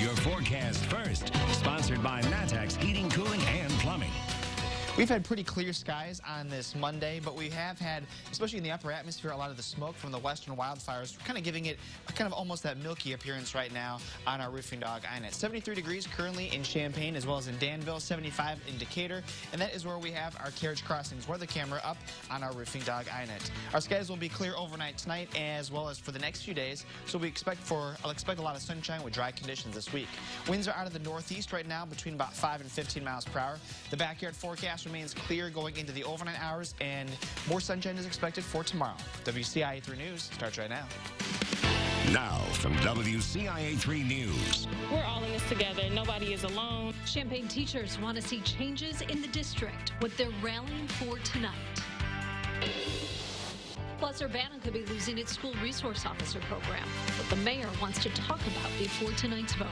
your forecast first. Sponsored by Matex Heating, Cooling, and Plumbing. We've had pretty clear skies on this Monday, but we have had, especially in the upper atmosphere, a lot of the smoke from the western wildfires, kind of giving it kind of almost that milky appearance right now on our Roofing Dog INET. 73 degrees currently in Champaign as well as in Danville, 75 in Decatur, and that is where we have our Carriage Crossings weather camera up on our Roofing Dog INET. Our skies will be clear overnight tonight as well as for the next few days, so I'll expect a lot of sunshine with dry conditions this week. Winds are out of the northeast right now between about 5 and 15 miles per hour. The backyard forecast remains clear going into the overnight hours, and more sunshine is expected for tomorrow. WCIA 3 News starts right now. Now from WCIA 3 News. We're all in this together. Nobody is alone. Champaign teachers want to see changes in the district, what they're rallying for tonight. Plus, Urbana could be losing its school resource officer program, what the mayor wants to talk about before tonight's vote.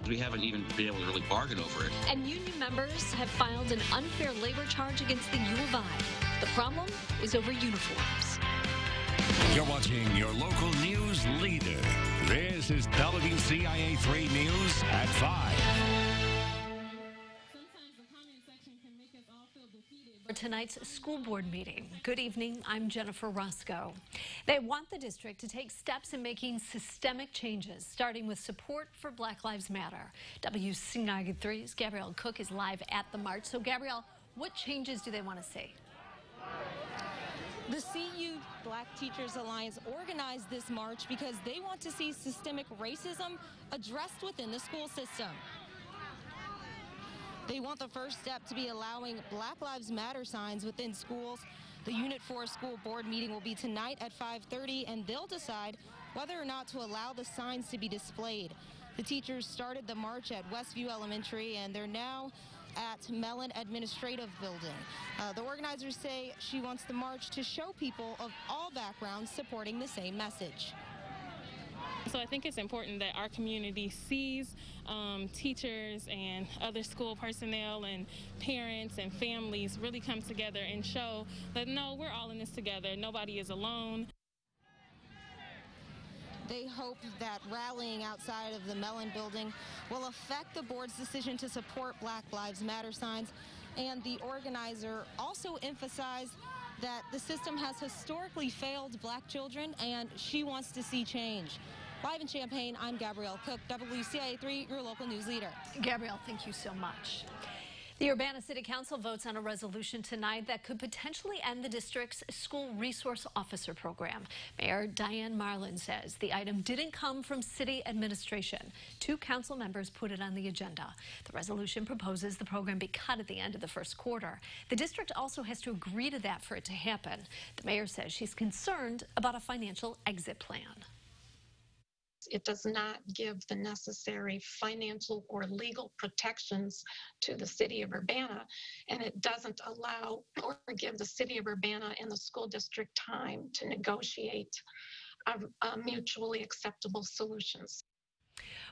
We haven't even been able to really bargain over it. And union members have filed an unfair labor charge against the U of I. The problem is over uniforms. You're watching your local news leader. This is WCIA 3 News at 5. For tonight's school board meeting. Good evening, I'm Jennifer Roscoe. They want the district to take steps in making systemic changes, starting with support for Black Lives Matter. WCIA 3's Gabrielle Cook is live at the march. So, Gabrielle, what changes do they want to see? The CU Black Teachers Alliance organized this march because they want to see systemic racism addressed within the school system. They want the first step to be allowing Black Lives Matter signs within schools. The Unit 4 school board meeting will be tonight at 5:30, and they'll decide whether or not to allow the signs to be displayed. The teachers started the march at Westview Elementary, and they're now at Mellon Administrative Building. The organizers say she wants the march to show people of all backgrounds supporting the same message. So I think it's important that our community sees teachers and other school personnel and parents and families really come together and show that, no, we're all in this together. Nobody is alone. They hope that rallying outside of the Mellon building will affect the board's decision to support Black Lives Matter signs. And the organizer also emphasized that the system has historically failed Black children, and she wants to see change. Live in Champaign, I'm Gabrielle Cook, WCIA 3, your local news leader. Gabrielle, thank you so much. The Urbana City Council votes on a resolution tonight that could potentially end the district's school resource officer program. Mayor Diane Marlin says the item didn't come from city administration. 2 council members put it on the agenda. The resolution proposes the program be cut at the end of the first quarter. The district also has to agree to that for it to happen. The mayor says she's concerned about a financial exit plan. It does not give the necessary financial or legal protections to the city of Urbana, and it doesn't allow or give the city of Urbana and the school district time to negotiate mutually acceptable solutions.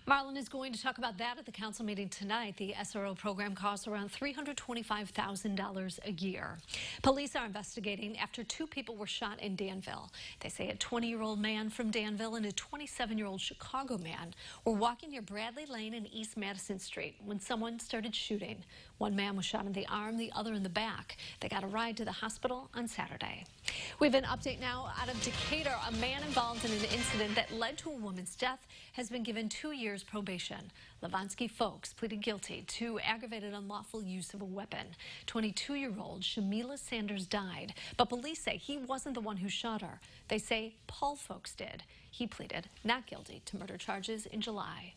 Marlin is going to talk about that at the council meeting tonight. The SRO program costs around $325,000 a year. Police are investigating after 2 people were shot in Danville. They say a 20-year-old man from Danville and a 27-year-old Chicago man were walking near Bradley Lane and East Madison Street when someone started shooting. One man was shot in the arm, the other in the back. They got a ride to the hospital on Saturday. We have an update now out of Decatur. A man involved in an incident that led to a woman's death has been given 2 years probation. Lavansky Folks pleaded guilty to aggravated unlawful use of a weapon. 22-year-old Shamila Sanders died, but police say he wasn't the one who shot her. They say Paul Folks did. He pleaded not guilty to murder charges in July.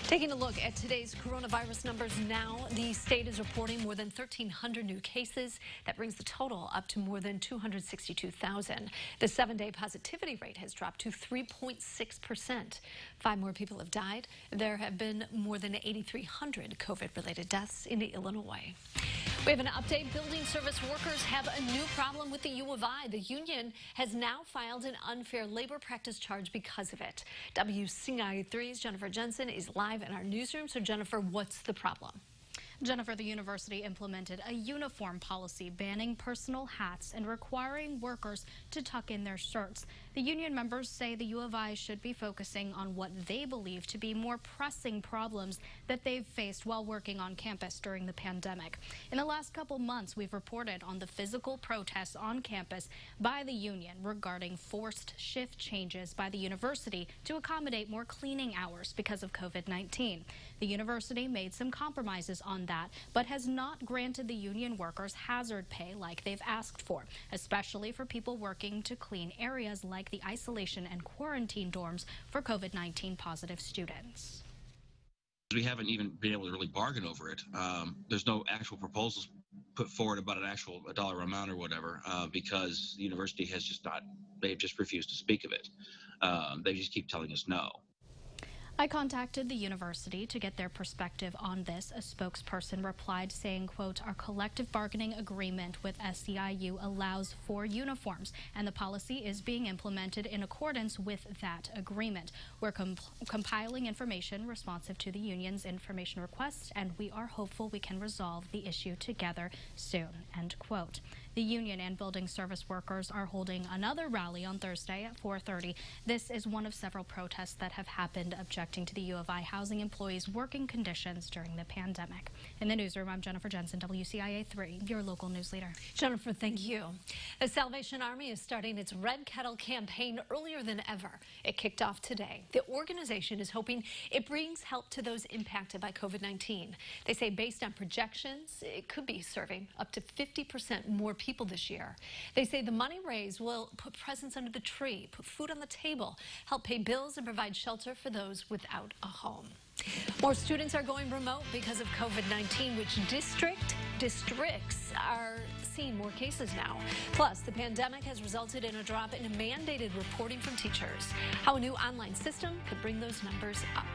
Taking a look at today's coronavirus numbers now, the state is reporting more than 1,300 new cases. That brings the total up to more than 262,000. The 7-day positivity rate has dropped to 3.6%. 5 more people have died. There have been more than 8,300 COVID-related deaths in Illinois. We have an update. Building service workers have a new problem with the U of I. The union has now filed an unfair labor practice charge because of it. WCIA 3's Jennifer Jensen is live in our newsroom. So, Jennifer, what's the problem? Jennifer, the university implemented a uniform policy banning personal hats and requiring workers to tuck in their shirts. The union members say the U of I should be focusing on what they believe to be more pressing problems that they've faced while working on campus during the pandemic. In the last couple months, we've reported on the physical protests on campus by the union regarding forced shift changes by the university to accommodate more cleaning hours because of COVID-19. The university made some compromises on that, but has not granted the union workers hazard pay like they've asked for, especially for people working to clean areas like the isolation and quarantine dorms for COVID-19 positive students. We haven't even been able to really bargain over it. There's no actual proposals put forward about a dollar amount or whatever, because the university has they've just refused to speak of it. They just keep telling us no. I contacted the university to get their perspective on this. A spokesperson replied saying, quote, "Our collective bargaining agreement with SEIU allows for uniforms, and the policy is being implemented in accordance with that agreement. We're compiling information responsive to the union's information requests, and we are hopeful we can resolve the issue together soon," end quote. The union and building service workers are holding another rally on Thursday at 4:30. This is one of several protests that have happened objecting to the U of I housing employees' working conditions during the pandemic. In the newsroom, I'm Jennifer Jensen, WCIA 3, your local news leader. Jennifer, thank you. The Salvation Army is starting its Red Kettle campaign earlier than ever. It kicked off today. The organization is hoping it brings help to those impacted by COVID-19. They say based on projections, it could be serving up to 50% more people this year. They say the money raised will put presents under the tree, put food on the table, help pay bills, and provide shelter for those without a home. More students are going remote because of COVID-19, which districts are seeing more cases now. Plus, the pandemic has resulted in a drop in mandated reporting from teachers. How a new online system could bring those numbers up.